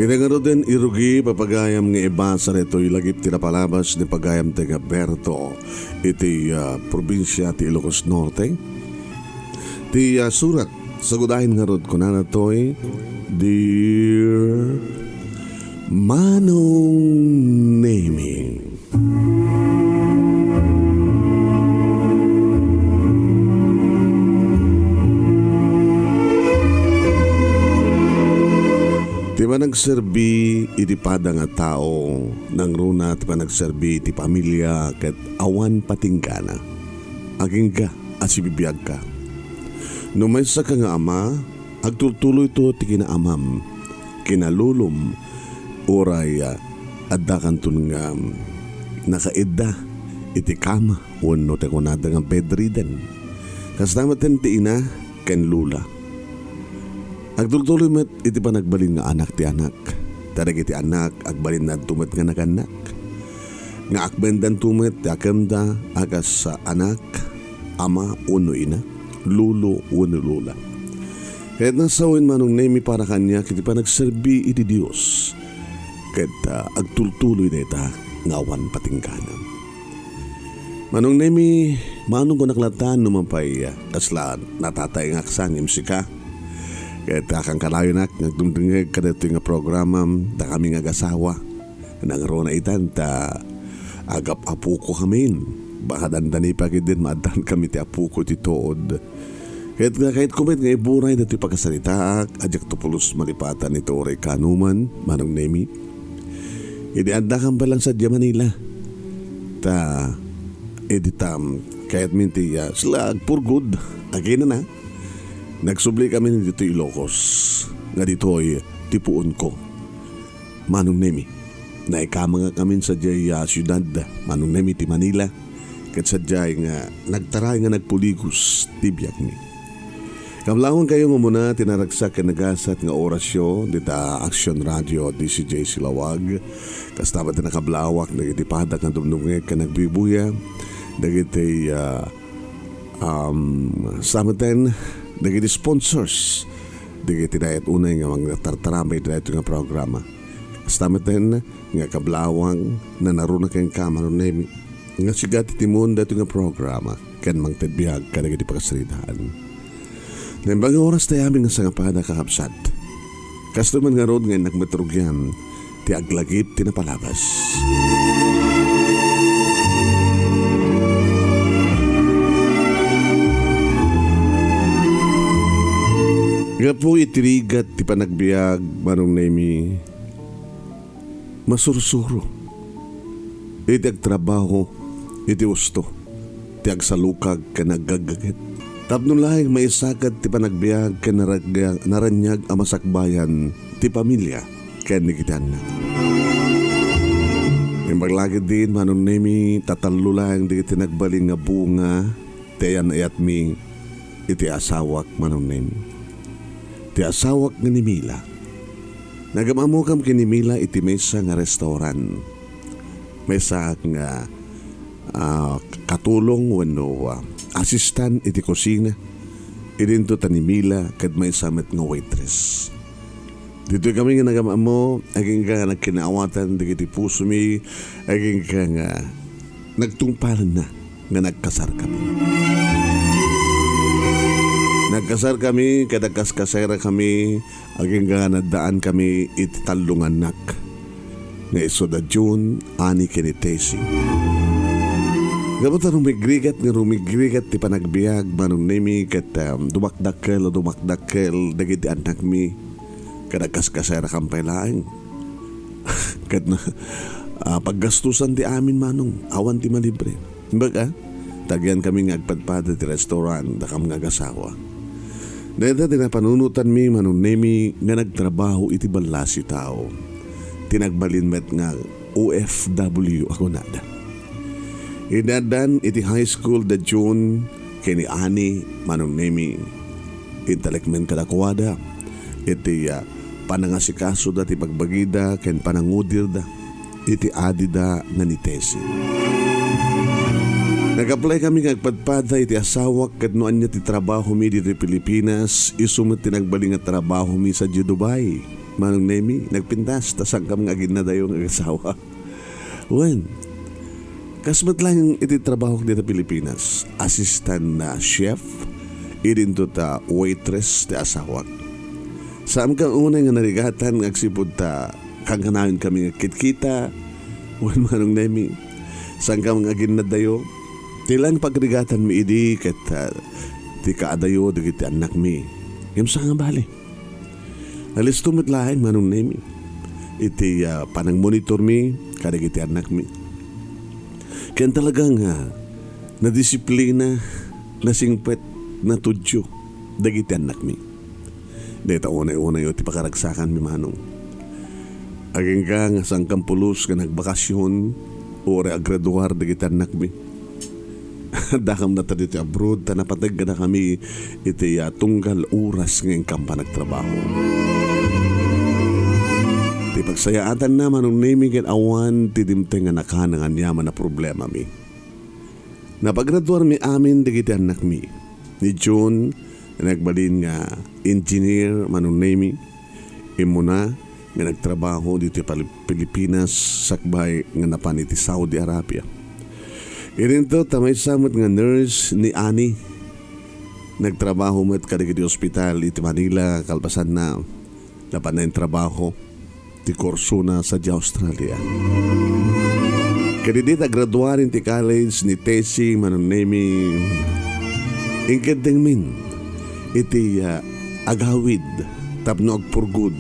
Kinagano din irugi papagayam nga iba sa reto'y lagip tinapalabas ni pagayam taga Berto iti probinsya ti Ilocos Norte. Ti surat sa gudahin nga rod ko na nato'y Dear Manong Nemy. Ti panagserbi iti pada nga tao nang runa ti panagserbi iti pamilya ket awan patingkana. Aging ka at sibibiyag ka. Numaysa ka nga ama, agtultuloy to ti kinaamam, kinalulom, oray adda kantun nga nakaedda iti kama wano te kunada nga bedridden. Kasdamaten ti ina ken lula. Agtultuloy met iti panagbalin nga anak ti anak. Tarag iti anak agbalin na tumet nga naganak. Nga akbendan tumet ti akemda agas sa anak, ama uno ina, lulo uno lula. Kahit nasawin Manong Nemy para kanya kiti panagserbi iti Dios. Kahit agtultuloy deta ngawan patingkana. Manong Nemy, manong ko naklatan numampay kasla natatay nga aksangim si ka. Kahit akang kalayo nak, nagdumdungig ka dito nga programa da kami nga gasawa. Nangaro na itan ta agap apuko kami. Baka dandani pa din maadan kami ti apuko ti tood. Kahit kumit nga iburay dito pagkasalitaak, adyak tupulos malipatan ito oray kanuman, Manong Nemy. Idianda kang balang sa Manila. Ta editam, kahit minti sila agpurgod, agin na. Nagsubli kami dito Ilocos, nga dito'y tipuon ko. Manong Nemy, naikama nga kami sa jaya syudad, Manong Nemy ti Manila, kat sa jaya nga nagtaray nga nagpuligos tibyak mi. Kamlawan kayo nga muna tinaragsak ka nagasat nga orasyo dita Action Radio DCJ Silawag, kastabat na nakablawak nagitipadak nga dumdungeg ka nagbibuya, nagiti samaten dagiti sponsors dagiti dayat unay nga mga tartaramay dayto nga programa. Stameten nga kablawang na naruna kang Manong Nemy nga sigat timon dayto nga programa ken mangtedbihag ka dagiti pagkasridahan. Nembang oras tayo aming nga sangapada kakabsat. Kasto man nga rod nga nagmetrugyan ti aglagip tinapalabas. Nga po itirigat ti panagbiag, Manong Nemy, masursuro. Iti agtrabaho, iti usto, ti agsalukag ka naggagaget. Tapno lahing maisakat ti panagbiag ka naranyag amasakbayan ti pamilya ken nikitan na. Imbaglagid din, Manong Nemy, tatalo lang di iti nagbaling nga bunga, ti ayat mi iti asawak, Manong Nemy. Ti asawak nga ni Mila. Nagamamukam kini Mila iti mesa nga restaurant. Mesa nga katulong wano asistan iti kusina. Idinto ta ni Mila kad may samet nga waitress. Dito kami nga nagamamo, aging ka nagkinaawatan digiti puso mi, aging ka nga nagtungpalan na nga nagkasar kami. Nagkasar kami, kadagkas-kasera kami, aging nga nadaan kami iti talungan nak. Nga iso da June, ani kinitesi. Gabot na rumigrigat ti panagbiag, Manong Nemy, kat dumakdakkel dagiti anak mi, kadagkas-kasera kampay laing. Kat na paggastusan ti amin, Manong, awan ti malibre. Baga, tagyan kami nga agpadpada ti restaurant, dakam nga gasawa. Dahil tinapanunutan mi, Manong Nemy, nga nagtrabaho iti balasi tao. Tinagbalin met nga OFW ako nada. Idadan iti high school da June, kini ani, Manong Nemy, intelekmen kadakwada, iti panangasikaso da ti pagbagida, ken panangudir da, iti adida nga nitesi. Nag-apply kami ngagpadpada iti asawak kat noan niya ti trabaho mi dito Pilipinas, isumit tinagbaling at trabaho mi sa Dubai. Manong Nemy, nagpintas, tasang kam nga ginadayo ng asawa. When, kasmat lang iti trabaho dito Pilipinas, assistant na chef, idinto ta waitress ti asawa. Saan kang unay nga narigatan, agsipod ta, kang kanawin kami nga kitkita, when Manong Nemy, saan kam nga ginadayo, tilang pagrigatan mi idi, kat ti kaadayo, digiti anak mi, yung sa nga bali. Alis tumit laing Manong Nemy. Iti panang monitor mi, kadig iti anak mi. Kaya talagang na disiplina, na singpet, na tudyo, dagiti anak mi. Dito unay-unay iti pakaragsakan mi Manong. Aging ka nga sangkang pulos ka nagbakasyon, ore agraduar dagiti anak mi. Dakam na tadi iti abroad, tanapatag na kami iti tunggal oras ngayong kampa nagtrabaho. Ti pagsayaatan na Manong Nemy ket awan ti dimteng nga nakanangan yaman na problema mi. Napagraduar mi amin digiti anak mi. Ni June nagbalin nga engineer Manong Nemy. Imo na nga nagtrabaho dito Pilipinas sakbay nga napan iti Saudi Arabia. Irinto tamay samot nga nurse ni Ani. Nagtrabaho met kadigiti ospital iti Manila kalpasan na napan na yung trabaho ti kurso na sa Australia. Kadidit graduarin ti college ni Tessie Manong Nemy. Ingkadeng min iti agawid tapno agpurgud.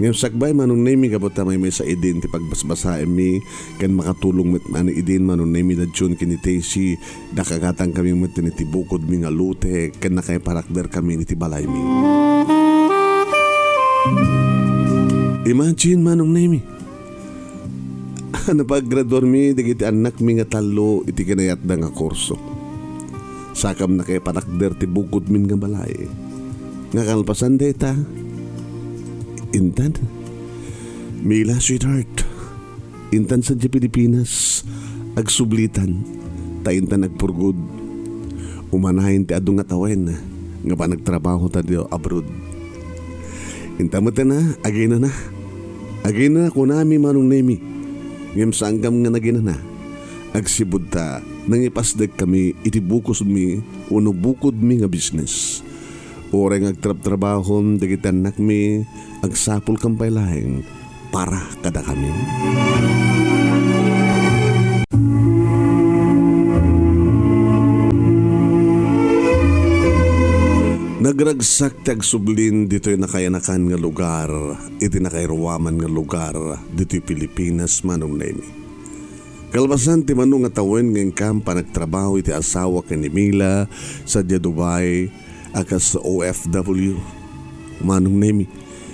Ngayon sakbay Manong Nemy kabot tamay may sa idin ti pagbasbasaem mi kan makatulong met ani idin Manong Nemy na June kini Tessie nakagatang kami met ti bukod mi nga lute kan nakay parakder kami ni ti balay mi. Imagine Manong Nemy. Napag-graduar mi, digiti anak mi nga talo, iti kinayat da nga kurso. Sakam na kay parakder ti bukod min nga balay. Nga kalpasan deta. Intan. Mila sweetheart. Intan sa Pilipinas. Agsublitan. Ta intan agpurgod. Umanahin ti adong nga tawen. Nga pa nagtrabaho ta di abroad. Intamata na, agina na. Agina na kunami Manong Nemy. Ngem sanggam nga nagina na. Agsibod ta, nangipasdek kami iti bukos mi, uno bukod mi nga business. Oreng agtrab-trabahon, dagiti anak mi, agsapol kampay lahing, para kada kami. Nagragsak tag sublin dito'y nakayanakan nga lugar, iti nakayruwaman nga lugar, dito'y Pilipinas Manong Nemy. Kalbasan ti Manong nga tawen ng kampa nagtrabaho iti asawa ni Mila sa Dubai, akas sa OFW Manong Nemy.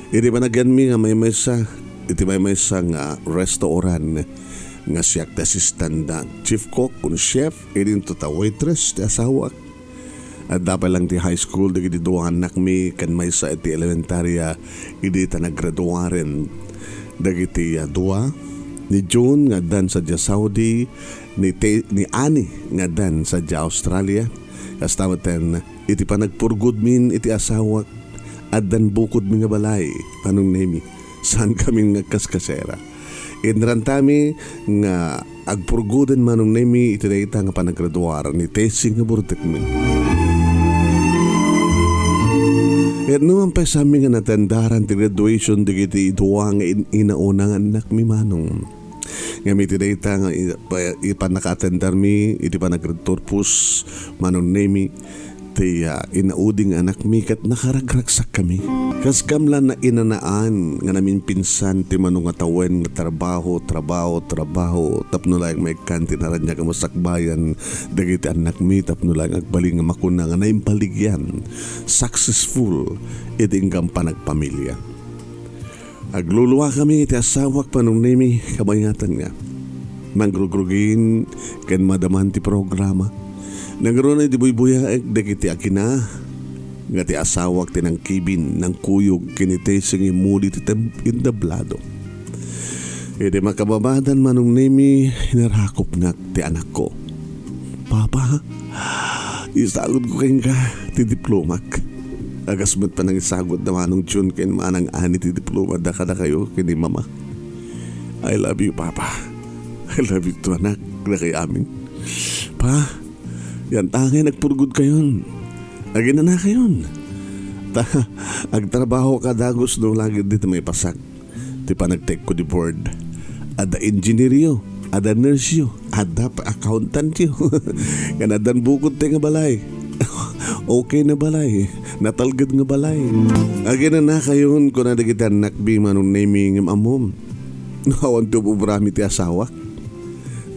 Iti panagyan mi nga may maysa, iti may maysa nga restauran nga siyak ti assistant na chief cook kun chef, idin to ta waitress ti asawa. At dapat lang ti high school, digiti duwa anak mi, kan may sa iti elementarya, idi ta naggraduaren. Dagiti duwa, ni June nga dan sa Saudi, ni Ani nga dan sa Australia. Kastamatan, iti pa nagpurgod min iti asawa, at dan bukod mi nga balay, Manong Nemy, saan kami nga kaskasera. Inrantami nga agpurgodan Manong Nemy, iti na ita nga panagraduaran ni Tessie nga burtek min. At naman pa sa amin nga natandaran ti graduation digiti duwa nga inaunang anak mi Manong. Nga mi tinayta nga ipanakatendar mi, iti pa nagturpus Manong Nemy, ti inauding anak mi kat nakaragragsak kami. Kas kamlan na inanaan nga namin pinsan ti Manong nga tawen nga trabaho, tapno lang may kantinaran niya kamasakbayan dagiti anak mi, tapno lang agbaling nga makuna nga naimpaligyan successful iting kampa nagpamilya. Agluluwa kami iti asawak Manong Nemy, kabayatan nga mangrugrugin ken madaman ti programa. Nagkaroon ay di buy-buyaek dagiti akina nga ti asawak ti nang kibin ng kuyog kinite sing imuli ti indablado. Iti makababadan Manong Nemy, hinarakop na ti anak ko. Papa, isagod ko kayong ka ti diplomak. Agasmat pa nang isagot na Manong June ken manang ani ti diploma da kada kayo kini mama. I love you, Papa. I love you to anak na kay amin. Pa, yan tangay nagpurgod kayon. Agin na kayon. Agtrabaho ka dagos do lagi dito may pasak. Ti pa nagtek ko di board. Ada engineeryo, ada nurse yo, ada pa accountant yo. Kanadan bukod te nga balay. Okay na balay, natalgad nga balay. Agin na kayon ko na dagitan nakbi Manong Nemy ng amom. Nawan to bubrami ti asawak.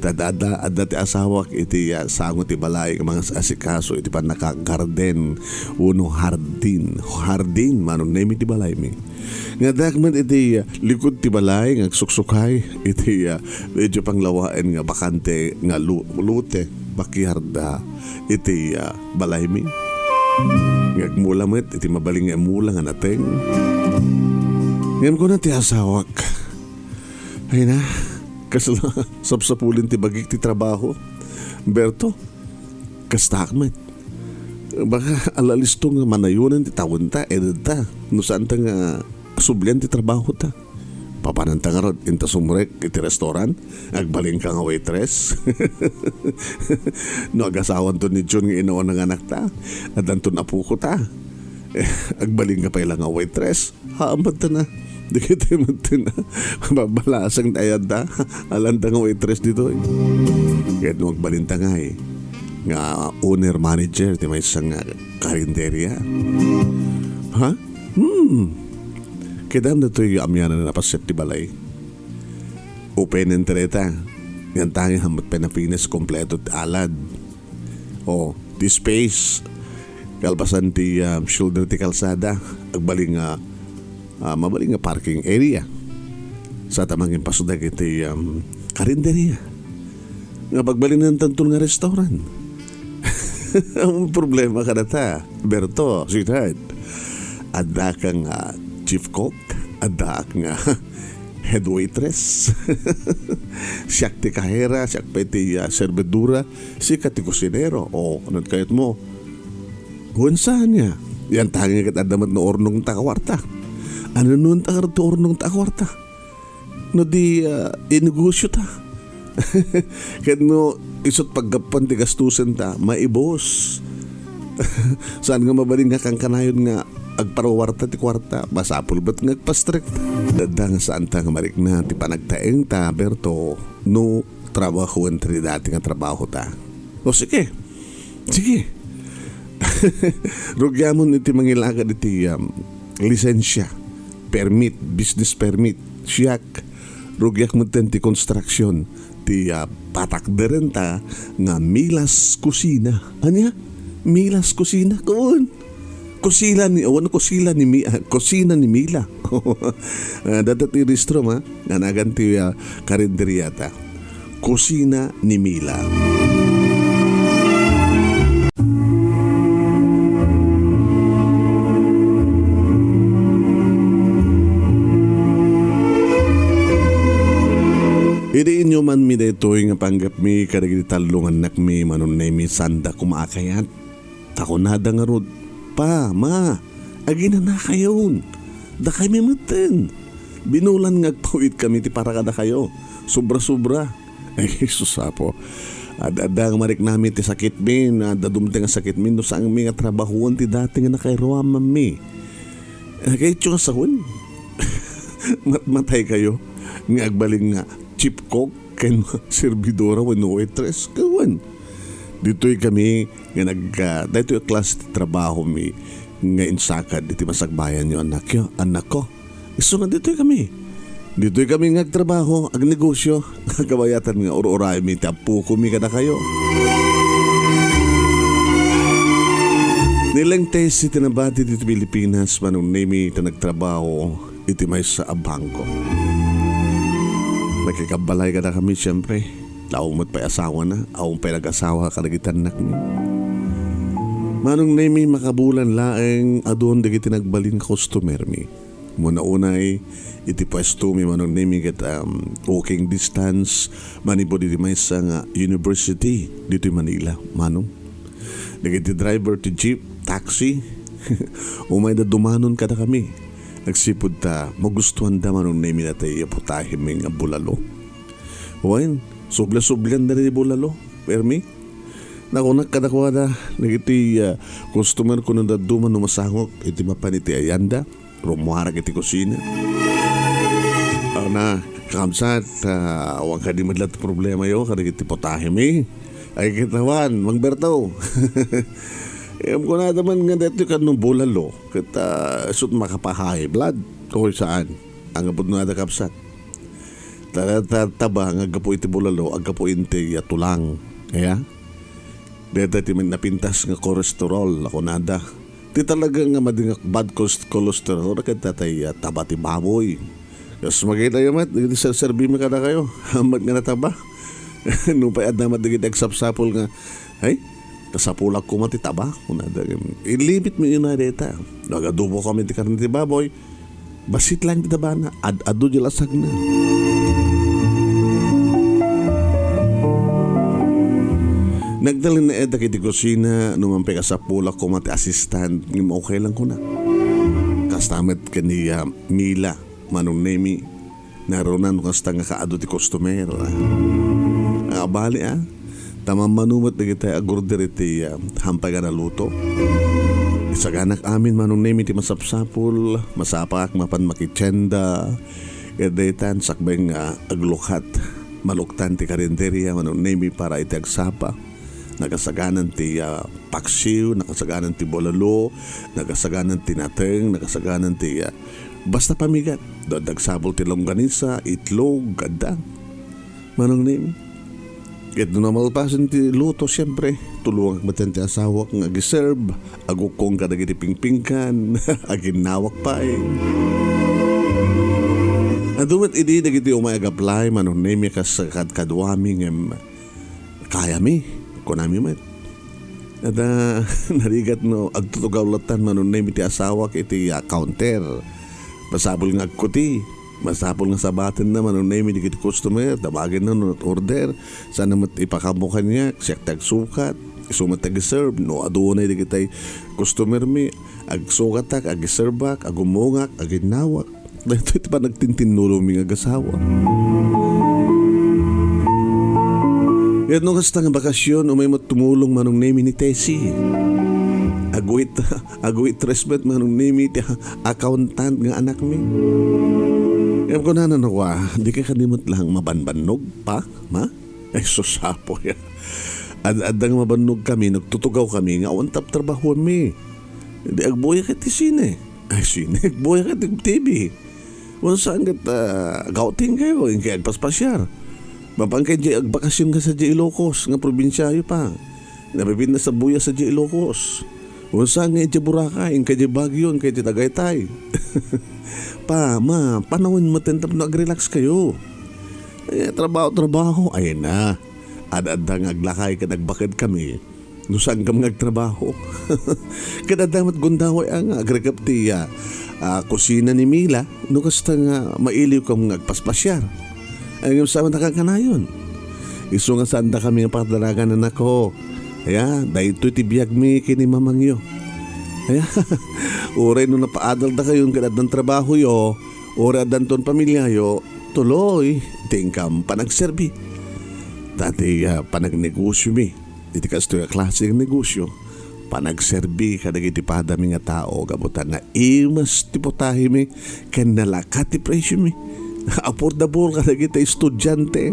Tadada adda ti asawak iti sango ti balay mga asikaso iti pan nakagarden uno hardin Manong Nemy ti balay mi. Nga dagman iti likod ti balay nga suksukay iti medyo panglawaen nga bakante nga lute bakiarda iti balay mi. Ngagmula met iti mabaling nga mula nga nateng. Ngayon ko na ti asawak. Ay na, kasla sapsapulin ti bagik ti trabaho. Berto, kastakmet. Baka alalisto nga manayunan ti tawon ta, edad no saan ta nga sublian ti trabaho ta. Papananta nga rod, inta sumrek iti restaurant, agbaling ka nga waitress. No, agasawan to ni June nga inoon ng anak ta, at danton apuko ta. Agbaling ka pa ilang nga waitress, haamad ta na. Di kita na, babalasang tayad ta, alanda nga waitress dito. Kaya no, agbalinta nga nga owner manager, di may isang karinderya. Ha? Kaya na ito yung amyan na napaset di balay. Open and treta. Yan tangi hamot Pinapinas kompleto alad. O, di space. Kalpasan ti shoulder ti kalsada. Agbaling mabaling nga parking area. Sa tamangin pasudag iti karinderya. Nga pagbaling ng tantun nga restaurant. Ang problema ka na ta, Berto, sweetheart. Ada kang chief cook, ada nga head waitress. Siyak ti kahera, siyak pa ti servidura, siya ti kusinero. O, anong kayat mo? Huwensaan niya. Yan tangi kat adamat na ornong takwarta. Ano nun takar to ornong takwarta? No di inegosyo ta. Kaya no, isot paggapan ti gastusin ta, maibos. Saan nga mabaling nga kang kanayon nga agparawarta ti kwarta, masapul ba't ngagpastrict. Dadang saan ta nga marik na ti panagtaeng ta, Berto, no trabaho entry dati nga trabaho ta. O sige, rugyamon iti mangilagad iti lisensya, permit, business permit, siyak, rugyak mo ti construction, ti patakderen ta nga Milas Kusina. Anya? Milas Kusina? Kaon? Kusina ni Mila. Dadat ni Ristrom ha. Nanaganti karinderyata. Kusina ni Mila. Iri inyo man mi daytoy nga panggap mi kadagiti talungan nak mi Manong Nemy sanda kumakayat. Takunada nga rod. Pa, ma, agina na kayon. Da kami maten. Binulan ngagpawid kami ti para kada kayo. Sobra-sobra. Ay, Jesus po. Adadang marik namin ti sakit min. Dadumte nga sakit min. No saan mi nga trabahuan ti dati nga nakairuwa mami. Kaya ito nga sahun. Matmatay kayo. Nga agbaling nga chief cook ken servidora wano waitress. Kawan. Dito'y kami nga dito'y klase ti trabaho mi nga insakad iti masagbayan nyo anak ko. Iso nga dito'y kami ngagtrabaho ag negosyo kabayatan nga uro-uray mi tapu ko mi kada kayo. Nilang test iti nabati dito Pilipinas Manong Nemy iti nagtrabaho iti may sa bangko. Nakikabalay kada kami siyempre. Laong mo't pa'y asawa na, aong pa'y nag-asawa kalagitan nak mi. Manong Nemy makabulan laeng adon dagiti nagbalin customer mi. Muna unay iti pwesto mi Manong Nemy ket walking distance manibo diti may sa nga university dito Manila Manong. Dagiti driver ti jeep, taxi Umay na dumanon kada kami. Nagsipod ta, magustuhan da Manong Nemy na tayo putahin may nga bulalo. Wain, subla-sublan na rin bulalo. Permi, nakunak kadakwa na, nagiti customer ko nung daduman numasangok, iti mapaniti ayanda, rumuharag iti kusina. Na, kakabsat, awang ka di madlat problema yo, kada iti putahin may. Ay kitawan, Mang Berto. Iyam ko na naman nga dito ka nung bulalo. Kita sut makapahay blood. Kung saan. Ang abot na kakabsat. Taba ang agapo iti bulalo. Agapo iti tulang. Kaya? Dito iti napintas nga kolesterol. Ako nada. Di talaga nga madingak bad cholesterol. Kita tayo taba ti baboy. Yes, magkita yung mat. Hindi sa serbi mo ka na kayo. Hamat nga na taba. Nung pa na madigit eksapsapol nga. Ay? Kasapulak ko mati taba. Ilibit mo yun na deta. Nagadubo kami ti karne ti baboy. Basit lang ti taba na. Ado di lasag na. Nagdalin na edda kiti kusina. Numampi kasapulak ko mati assistant. Ngim okay lang ko na. Kastamet kaniya Mila Manong Nemy. Naronan kasta nga kaado ti customer. Bali tamang manumat na kita agorder iti hampay na luto. Isaganak amin Manong Nemy ti masapsapul, masapak, mapan makitsenda, edaitan sakbay nga aglukat, maluktan ti karinderya Manong Nemy para iti agsapa. Nagasaganan ti paksiw, nagasaganan ti bolalo, nagasaganan ti nateng, nagasaganan ti basta pamigat. Dagsabol ti longganisa, itlog, ganda. Manong Nemy. Kahit doon na malpasan ti luto, siyempre, tulungan matan ti asawak nga agiserve, agukong kadagiti pingpingkan, aginawak pa eh. Adumat idi dagiti umay agaplay, Manong Nemy kasakad kadwami ngem kaya mi, kunami met. At narigat no, agtutugaw latan Manong Nemy ti asawak iti counter, pasabol nga agkuti. Masapol nga sabatin na Manong Nemy di kiti customer, tabagin na nung order, sana mat ipakamukan niya, siyak tagsukat, isumat tag-serve, no adunay di kitay customer mi, agsukatak, ag-servak, agumungak, aginawak. Dahil ito pa nagtintinulong mi agasawa. Yan nung kasta nga bakasyon, umay mo tumulong Manong Nemy ni Tessie. Aguit respect Manong Nemy ti accountant nga anak mi. Yan ko na di ka kanimot lang mabanbanog pa, ma? Ay, susapo ya. Adang mabanog kami, nagtutugaw kami, nga awan tap trabaho mi. Hindi, agboya ka ti sine. Ay, sine, agboya ka ti TV. Kung saan ka gauting kayo, yung kaya agpaspasyar. Mapangkay di agbakasyon ka sa di Ilocos, nga probinsyayo pa. Nabibin na sa buya sa di Ilocos. Kung saan nga di Boracay, yung kaya di Baguio, yung kaya di Tagaytay. Pa, ma, panahon matentap naag-relax kayo. Ay, trabaho. Ayun na. Adadang aglakay ka nagbakid kami. Nusang kam ngagtrabaho. Kadadamat gundaway ang agregap ti kusina ni Mila. Nukasta nga mailiw kam ngagpaspasyar. Ay, ngayon sa nakakanayon. Iso nga sanda kami ang patalagan na nako. Kaya, daytoy ti biyag mi kini mamangyo. Kaya, uray nung napaadal na kayo kadad ng trabaho yo, uray adan ton pamilya yo, tuloy, tingkam panagserbi. Dati panagnegosyo mi, iti kasto yung klase ng negosyo, panagserbi kadagiti padami nga tao, gabutan na imas tipotahi mi, kanalakat ti presyo mi, affordable kadagiti estudyante.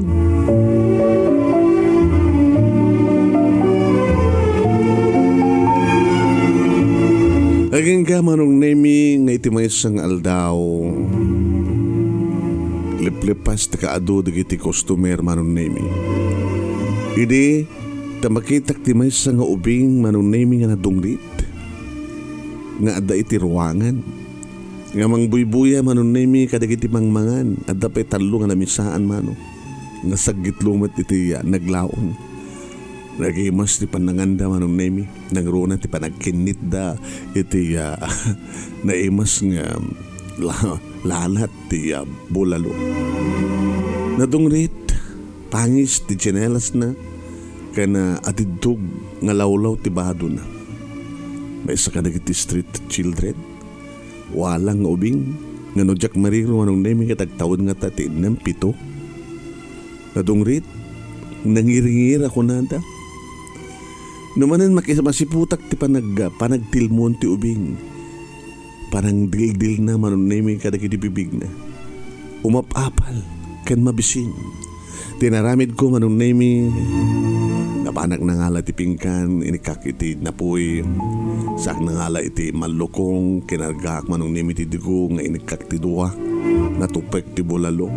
Aging ka Manong Nemy nga iti may isang aldaw. Liplipas ti kaado digiti customer Manong Nemy. Idi tamakitak ti may isang ubing Manong Nemy nga nadunglit. Nga adda iti ruwangan. Nga mangbuybuya Manong Nemy kadagiti mangmangan. Adda pa'y talo nga namisaan Manong. Nga sagit lumat iti naglaon. Nagimas ti pananganda Manong Nemy. Nangruna ti panagkinit da iti naimas nga lalat ti bulalo. Nadungrit pangis ti tsinelas na kana atidtog nga lawlaw ti bado na. May isa ka nagiti street children. Walang nga ubing. Nga no Jack Mariro Manong Nemy katagtawad nga tatiin ng 7. Nadungrit. Nangiringir ako nanda. Numanan masiputak ti panagtilmon ti ubing. Parang dil-dil na Manong Nemy kadagiti bibig na. Umapapal. Kan mabisin. Tinaramid ko Manong Nemy. Napanak na ngala ti pingkan. Inikak iti napoy. Sak na ngala iti malukong. Kinargak Manong Nemy ti digo. Nga inikak ti duwa. Natupek ti bulalo.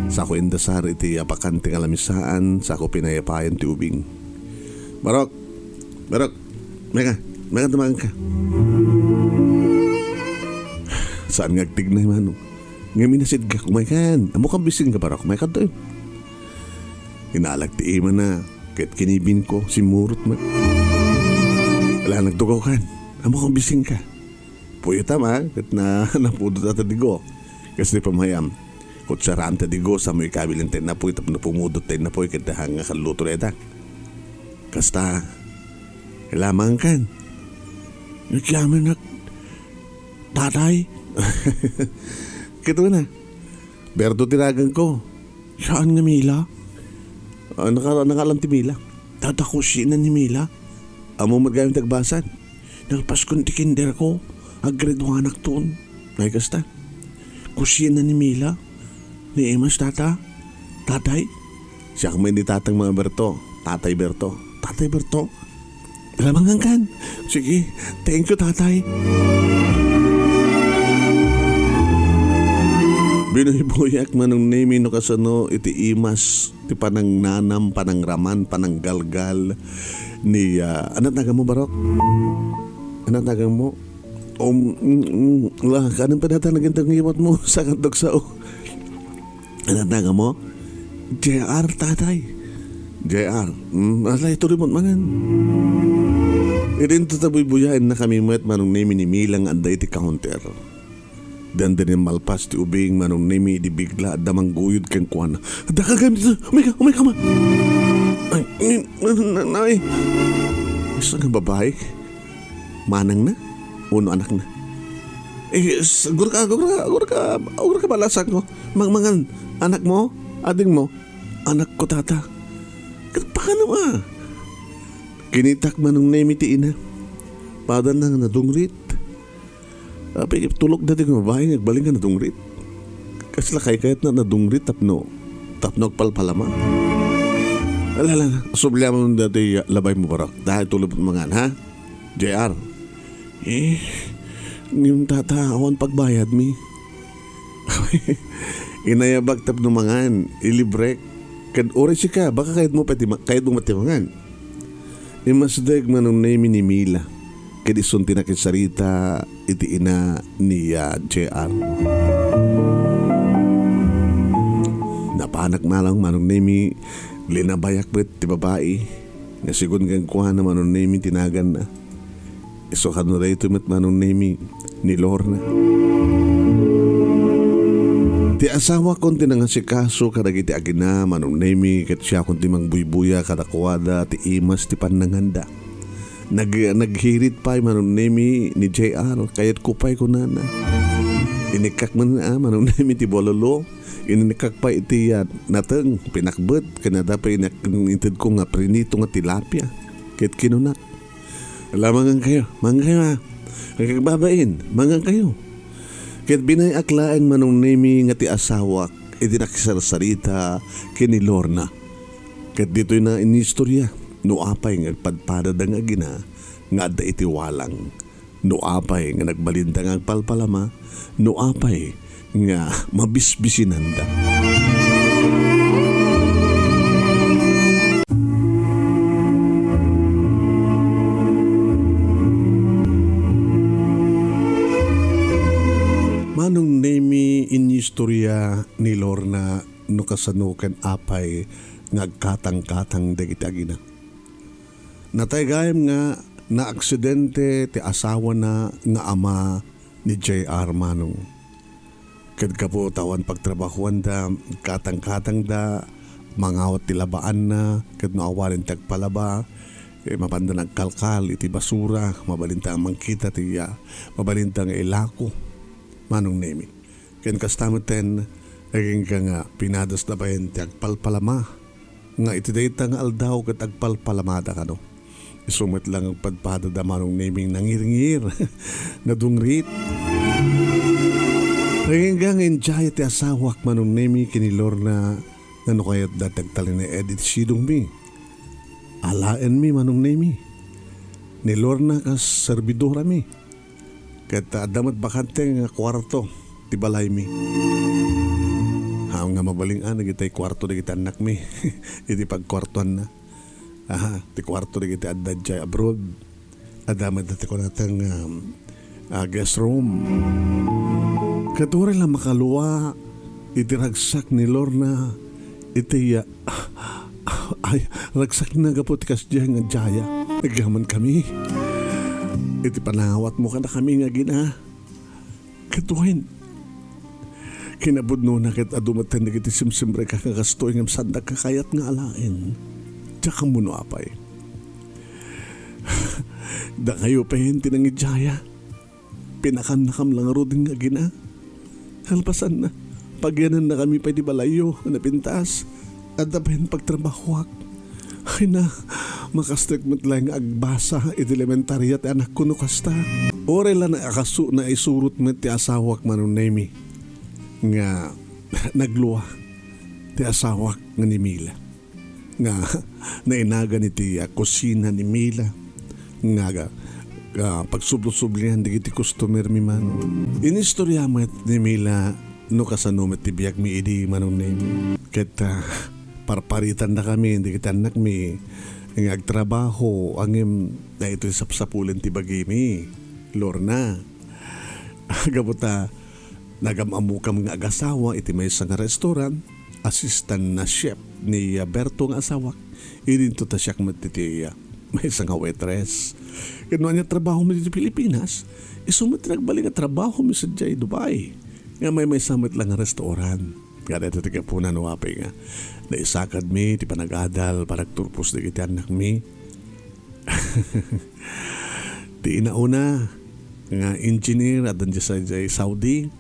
Sako indasar iti apakan ti kalamisaan. Sako pinayapayan ti ubing. Barok. Mega tumakan ka. Saan ngagtig na Manong? Nga minasid ka kumaykan. Amo kang bising ka Barok. May kanto yun. Inalag ti ima na. Kahit kinibin ko, si Murot man. Wala nagtugaw kan. Amo kang bising ka. Puyo tama, kahit na napudot at digo. Kasi pamayam. Kutsaraan ta digo sa may kabilin tayo na po. Tapos na pumudot tayo na po. Kahit hanga kaluto na ita. Kasta, lamang kan. Nagyaman na tatay. Kito na. Berto tiragan ko. Saan nga Mila? Nakalam ti Mila. Tatakusin na ni Mila. Amo magayang tagbasan. Nagpaskon ti kinder ko. Agredo nga anak tuon. Ay kasta. Kusin na ni Mila. Ni Emas tata. Tatay. Siya kamay ni tatang mga Berto. Tatay Berto. Tatay Berto. Lamangan kan. Sige. Thank you tatay. Binoy-boyak Manong Nemy no kasano iti imas ti panang nanam, panang raman, panang galgal ni anak naga mo Barok? Anak naga mo? Kanang panatanagan tang iwat mo sa kantog sao. Anak naga mo? JR tatay. JR. Alay ito rin mangan. Irin tataboy-buyain na kami mo at Manong Nemy ni Milang anda iti counter. Dandan yung malpas ti ubing Manong Nemy di bigla damang guyod kang kuwan. Dakagan dito. Umay ka ma. Ay. Isa nga babae. Manang na. Uno anak na. Agur ka balasan ko. Mangan. Anak mo. Ading mo. Anak ko tata. Pakano ma. Kinitak Manong Nemy ti ina. Padan na nadungrit. Tulog na din mabahay nagbaling ka na dungrit. Kasi lakay kahit na nadungrit tapno palpalama. Alala, subla mo dati labay mo Barok. Dahil tulog mo mga ha? JR. Yung tata awan pagbayad mi. Inayabag tap no mangan. Ilibrek. Kad oras ka, baka kahit mo matimangan. Imasdag Manong Nemy ni Mila. Kadisun tinakitsarita iti ina ni JR. Napanak malang Manong Nemy linabayak bet ti babae. Nasigun kang kuha na Manong Nemy tinagan na. Isokan na rito met Manong Nemy ni Lorna. Ti asawa kon tinangasikaso kadag iti agina Manong Nemy kat siya kon ti mangbuybuya kadakwada ti imas ti pananganda. Naghirit pa Manong Nemy ni JR kayat kupay ko na. Inikak man na Manong Nemy ti bololo. Inikak pa iti nateng pinakbet kanada pa inintid ko nga prinito nga tilapia kayat kinunak. Mangan kayo ha. Kagbabain mangan kayo. Kayat binayaklaan Manong Nemy nga ti asawa iti nakisarsarita kini Lorna. Kayat dito'y na inistorya. No apay nga nagpadpada nga agina nga adda iti walang. No apay nga nagbalinda nga agpalpalama. No apay nga mabisbisinanda. Manong Nemy inistorya ni Lorna no kasanukan apay nga agkatang-katang dagiti agina. Natay-gayem nga na aksidente ti asawa na nga ama ni JR Manong. Kad kapo tawan pagtrabahuan da, katang-katang da, mangawat ti labaan na, kad noawalin tagpalaba, Mapanda nagkalkal iti basura, mabalinta ang mangkita tiya, mabalinta ang ilako. Manong Nemy. Ken kastameten, naging ka nga pinadas na ba yun ti agpalpalama. Nga iti dayta nga aldaw kat agpalpalamada ka no. Isumit lang ang padpada da Manong Nemy nangir-ngir, nadungrit. Naging ka nga enjay ti asawak Manong Nemy kinilor na ano kayat datagtali ni Edith Sidong mi. Alaen mi Manong Nemy. Ni Lorna kas servidora mi. Kat damat bakante nga kwarto ti balay mi. Nga mabalingan nagitay kwarto na kita anak mi. Iti pagkwartuan na. Ti kwarto na kita adadjay abroad. Damat dati ko natang guest room. Katuri lang makaluwa iti ragsak ni Lorna. Iti ay ragsak na gapot kas dyan nga jaya. Nagyaman kami. Iti panawat mo ka na kami nga gina. Katuhin. Kinabudno na kit adumatan na kiti simsimbre ka kagastoy ng sandak kakayat nga alain. Tsaka muno apay. Da kayo pa hinti ng ijaya. Pinakanakam lang rodin nga gina. Halpasan na. Pagyanan na kami pa di balayo na pintas. At dapahin pagtrabahuak. Ay na, makastigmat lang agbasa iti elementarya ti anak ko no kasta. Ore lang na akaso na isurot mo ti asawak Manong Nemy. Nga nagluwa ti asawak nga ni Mila. Nga nainaga ni ti kusina ni Mila. Nga pagsublo-sublihan di kiti customer mi man. Inistorya mo ni Mila no kasanumat ti biyak mi idi Manong Nemy. Kita parparitan na kami, hindi kita anak mi. Ang agtrabaho, angim na ito'y sapsapulan ti bagi mi. Lorna. Gabuta, nagamamukam nga agasawa, iti may isang restaurant, assistant na chef ni Berto nga asawa. Idinto ta siya matitiya. May isang waitress. Kano niya trabaho mo dito Pilipinas, isumit nagbalik nga trabaho mo sa Dubai. Nga may samit lang nga restaurant. Kada ito tiga po nanuwapay nga. Naisakad mi, ti panagadal, panagturpos na kita anak mi. Ti inauna, nga engineer, adan sa Saudi.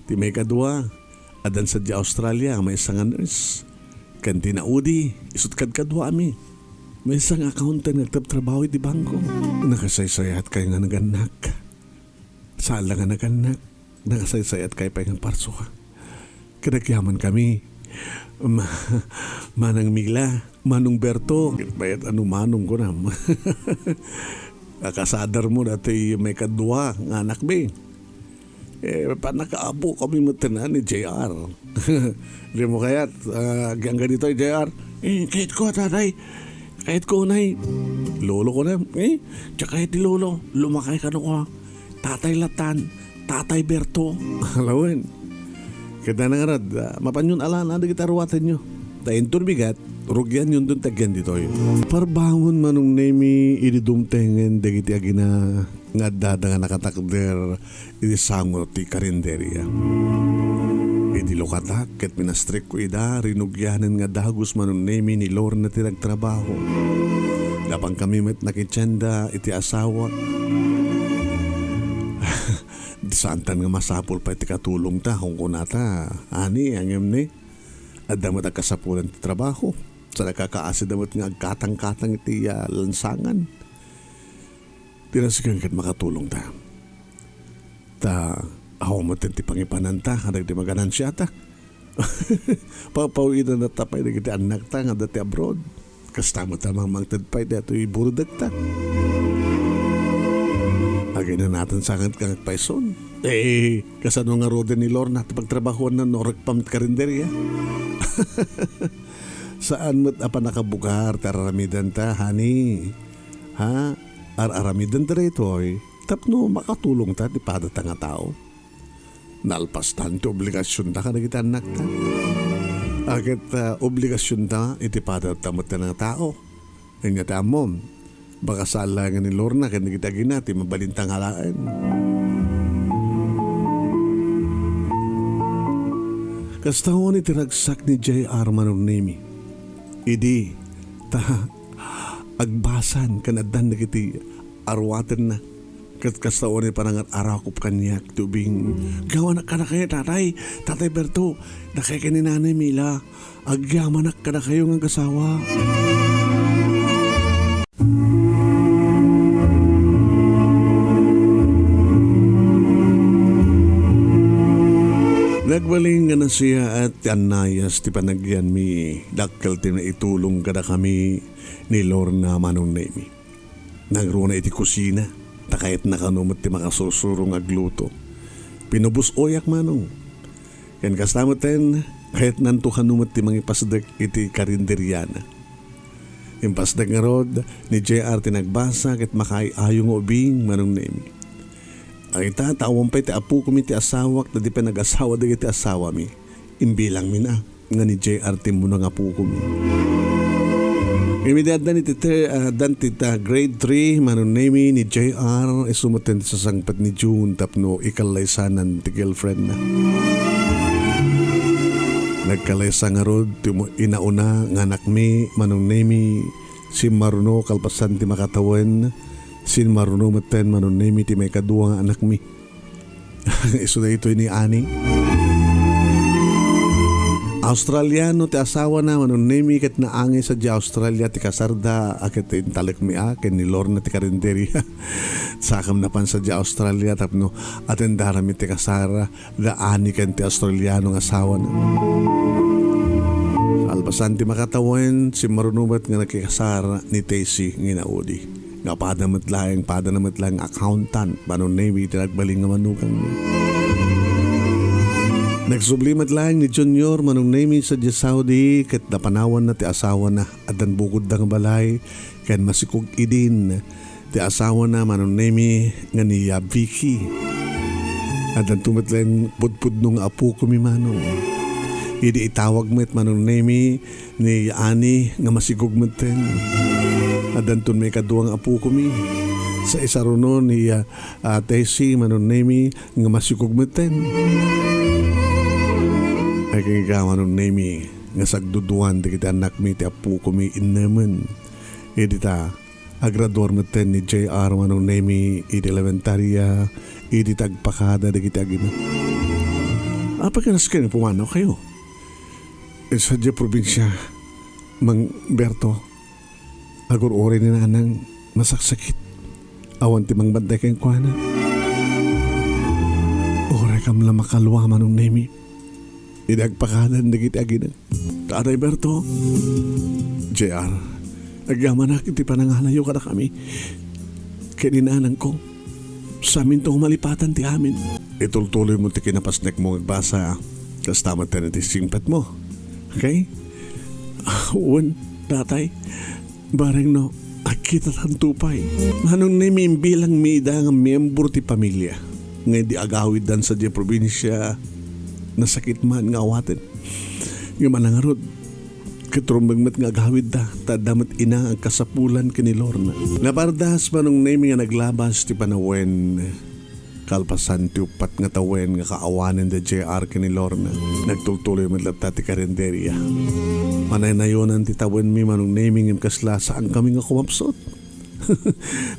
Ti may kadwa, adan sa Australia, may isang nurse. Kan tinaudi, isut kadwa mi. May isang accountant nagtrabaho iti bangko. Nakasaysayat kayo nga naganak. Saan lang nga naganak? Nakasaysayat kayo pa yung parso ha. Kinagyaman kami. Manang Mila, Manong Berto. Bayat ano manong ko na. Kasadar mo dati may kadwa ng anak mi. Panakaabo kami matanan ni JR. Hindi mo kaya't hanggang ganito JR. Kahit ko tatay. Kahit ko unay. Lolo ko na. Tsaka kahit di lolo. Lumakay ka na ko. Tatay Latan. Tatay Berto. Alawin. Kita na nga rad, mapanyon ala na kita ruwatan nyo. Dahin turbigat, rugyan yun dun tagyan dito yun. Parbangon Manong Nemy, ididumtengen, dagiti agina, nga dada nga nakatakder, idisango ti karinderya. Idilokata, ket minastrik ko ida, rinugyanan nga dagos Manong Nemy ni Lorna ti nagtrabaho. Lapang kami met nakitsenda, iti asawa. Santan nga masapul pa iti katulong ta kung kunata ani angem ni adamot agkasapulan ti trabaho sa nakakaasid damot nga agkatang-katang iti lansangan tinasigang kat makatulong ta ako mo ti pangipanan ta kadag di maganan siya ta papawinan na tapay na iti anak ta nga dati abroad kastamo ta mangtad pa ito iburudag ta. Agay na natin sa akin kang paison. Kasano nga roden ni Lorna at pagtrabahoan na norek pamit karinderya. Saan mo't apa nakabugar tararamidan ta, honey? Ha? Araramidan ta rito, tapno makatulong ta, di pada ta nga tao. Nalpas tanto obligasyon ta ka na kita anak ta. Agad obligasyon ta, iti pada tamot ta nga tao. Kanya ta mo. Baka sala nga ni Lorna kaya kita ginati mabalintang halaan. Kastawan iti ragsak ni JR Manong Nemy. Idi, agbasan kanadan na kiti arwaten na. Kat kastaon ni panangat arakop kanyak tubing gawa na ka na kayo tatay Berto, na kay ni Nanay Mila, agyamanak ka na kayo ng kasawa. Nagbaling nga na siya at anayas ti panagyan mi dakkel ti na itulong kada kami ni Lorna Manong Nemy. Nagruna iti kusina, takayat nakanumot ti makasusurong agluto. Pinubus oyak manong. Yan kastamoten, kahit nanto kanumot ti mangipasdag iti karinderyana. Impasdag nga rod, ni JR tinagbasa ket makaayong ubing Manong Nemy. Ay tatawang pa iti apu kumi ti asawak na di pa nag-asawa da iti asawa mi. Imbilang mi na nga ni JR ti muna nga apu kumi. Imidad na iti grade 3 Manong Nemy ni JR isumuten sa sangpat ni June tapno ikalaysanan ti girlfriend na. Nagkalaysa nga rod ti inauna nga anak mi Manong Nemy si Maruno kalpasan ti makatawan. Sin Maruno maten Manong Nemy ti may kaduwa nga anak mi. Iso na ito ni Ani. Australiano ti asawa na Manong Nemy ket naangay sa di Australia ti kasarda aket intalek mi ken ni Lorna ti karinderya. Sakam na pan sa di Australia tapno atendara mi ti kasara da ani ken ti Australiano nga asawa na. Albasan ti makatawan si Maruno mat nga nakikasara ni Tessie nginaudi. Nga padanamat lang accountant Manong Nemy tinagbaling nga manugang niya. Nagsublimat lang ni Junior Manong Nemy sa Saudi ket napanawan na ti asawa na adan bukod ng balay ken masikog idin ti asawa na Manong Nemy nga ni Vicky. Adan tumatlang pudpud nung apu kumi manong. Idi itawag met Manong Nemy ni Ani nga masigog meten. Adanton may kaduang apu kumi sa isa runo ni Tessie Manong Nemy nga masikog meten. Ay kaya Manong Nemy nga sagduduan di kita anak mi ti apu kumi inaman. Idi ta agrador meten ni JR Manong Nemy idi elementarya idi tagpakada di kita agina. Apa ka naskin pumanaw kayo? Sa di probinsya Mang Berto agur ori ni nanang masaksakit awan ti mangbantay kayong kuana. Ore kam lang makalwa Manong Nemy. Idagpakanan na kita aginan. Tatay Berto, JR, agyamanak iti panangalayo ka na kami. Kininanang ko, sa amin to malipatan ti amin. Itultuloy mo ti kinapasnek mo magbasa. Tapos tamat na ti singpat mo. Okay? Uwan, tatay, bareng no, akita tantupay. Manong Nemy bilang mida nga miyembro ti pamilya. Ngayon di agawid dan sa di probinsya, nasakit man nga awatin. Yung manangarod, katrumbagmat nga agawid da, tadamat ina ang kasapulan kini Lorna. Napardas Manong Nemy nga naglabas ti panawen. Kalpasan ti upat nga tawen nga kaawanan da JR kini Lorna. Nagtultuloy madlapta ti karinderya. Manay-nayonan ti tawen mi Manong Nemy ngem kasla saan kami nga kumapsot.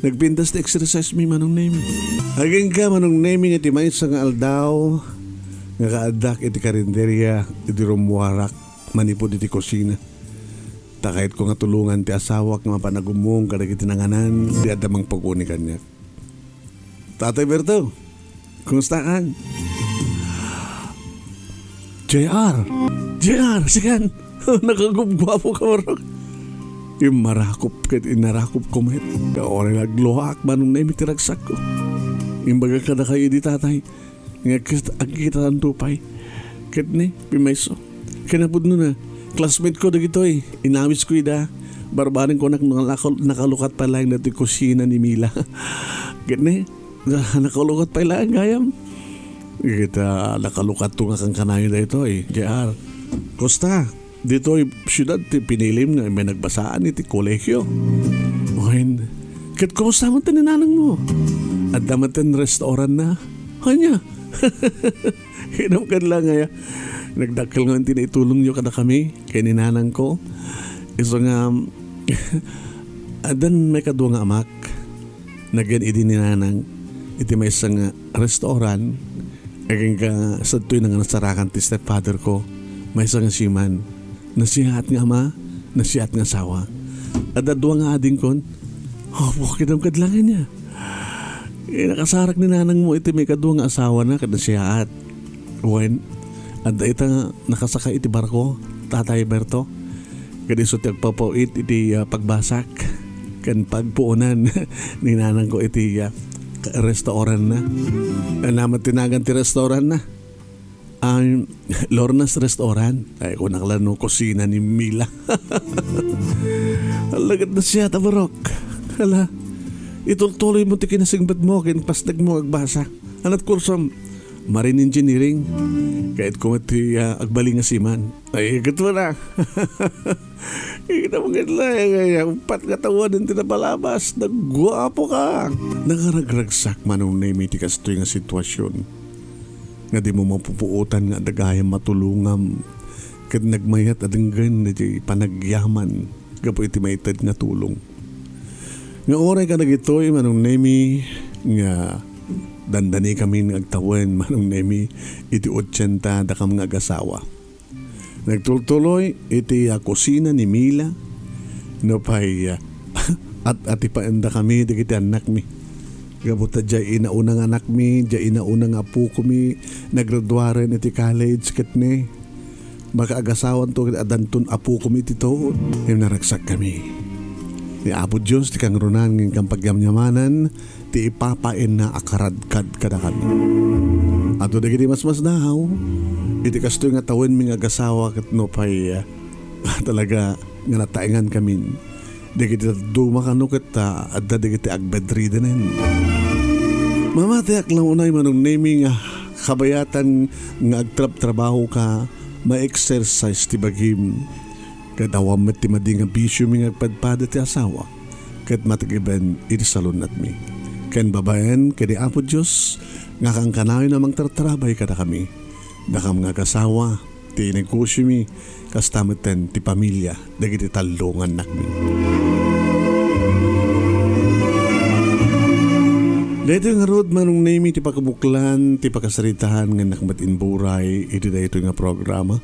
Nagpintas ti exercise mi Manong Nemy. Aging ka Manong Nemy nga ti maysa nga aldaw nga kaadak iti karinderya iti rumwarak manipod iti kusina. Takait ko nga tulungan ti asawak nga mapanagumong kadag iti nanganan di adamang pag-uni kanyak. Tatay Berto, kumusta ka? JR, sikan. Nakagubgwapo ka marok. Yung marakop kat inarakop ko met. Kaore nagluhak Manong Nemy tiragsak ko. Yung baga ka na kayo di tatay. Nga kita ng tupay. Kat ni, pimayso. Kanapod nun na. Classmate ko dagito inawis ko ida. Barbarin ko nakalukat pa lang natin kusina ni Mila. Kat ni, nakalukat pa lang gayam. Kita nakalukat to nga kang kanayo na ito JR. Kosta, dito syudad pinilim nga may nagbasaan iti kolekyo. Oin, kat kumusta mo taninanang mo? At damaten restaurant na. Hanya. Hinamkan lang nga. Nagdakil nga tinaitulong nyo kada kami kay ninanang ko. Iso nga Adan may kadwa nga amak, nagyan idi ni nanang, iti may isang restaurant, aging ka sa tuy nga nasarakan ti stepfather ko, may isang siman, nasihat nga ama, nasihat nga asawa. At adwa nga ading kon, bakit ang kadlangan niya? Nakasarak ni nanang mo, iti may kadwa nga asawa na, kadasihat. When, at ita nga nakasaka iti barko, Tatay Berto, kadiso ti agpapauit iti pagbasak, kan pagpuunan ni nanang ko iti restaurant na. Naman tinagan ti restaurant na. Lorna's Restaurant. Ay, kung nakalano, kusina ni Mila. Alagad na siya, tabarok. Hala, itultuloy mo ti kinasingbat mo, kinpasdag mo agbasa. Anat kursam, marine engineering. Kahit kumati agbaling nga siman. Ay, ito na. Kita mo kaya upat katawan din tinapalabas. Nagwapo ka. Nangaragragsak Manong Nemy ti kastoy nga sitwasyon. Nga di mo mapupuutan nga dagayang matulungam. Kad nagmayat adenggan na di panagyaman. Gapo iti maitad nga tulong. Nga oray ka nagitoy Manong Nemy nga dandani kami nagtawen Manong Nemy iti 80 dakam nga agasawa. Nagtultuloy iti kusina ni Mila no pay at ipaenda kami digiti anak mi. Gabuta jay inaunang anak mi, jay inaunang apu ko mi naggraduaren iti college katne. Baka agasawan to adanton apu ko mi tito. Yung naragsak kami. Ni Apo Diyos ti kang runan ng kampagyamnyamanan ti ipapain na akaradkad kada kami. Ato digiti mas dahaw. Iti kasto nga tawin mi nga agasawa kat no pay talaga nga nataingan kami. Digiti dumakano kat adda digiti agbedridenen. Mamatiak lang unay Manong Nemy nga kabayatan nga agtrab-trabaho ka ma-exercise ti bagim. Kat awam met ti madi nga bisyo mi nga agpadpada ti asawa. Kat matagiban iti salon at mi. Ken babayan kani Apo Diyos nga kang kanayon namang tartarabay kada kami. Dakam nga kasawa, ti negosyo mi, kastameten ti pamilya, dagiti talungan nakmi. Dito nga rod Manong Nemy ti pakabuklan, ti pakasaritahan nga nakmatin buray, iti dito nga programa.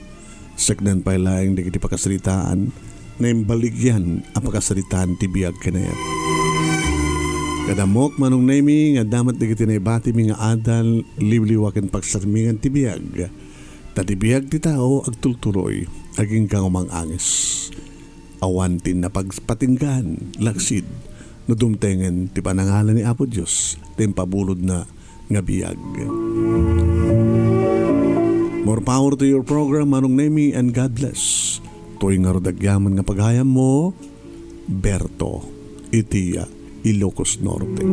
Saknan pa ilang dagiti pakasaritaan, na imbaligyan ang pakasaritahan ti biyag kanayat. Kadamok Manong Nemy nga damat digiti na ibati mi nga adal liwliwaken pagsarmingan ti biyag. Tati biyag ti tao agtultuloy aging kang umangangis. Awantin na pagpatinggan laksid no dumtengen ti panangalan ni Apo Diyos tim pabulod na nga biyag. More power to your program Manong Nemy and God bless. Toy nga rodagyaman nga paghayam mo Berto iti Ilocos Norte.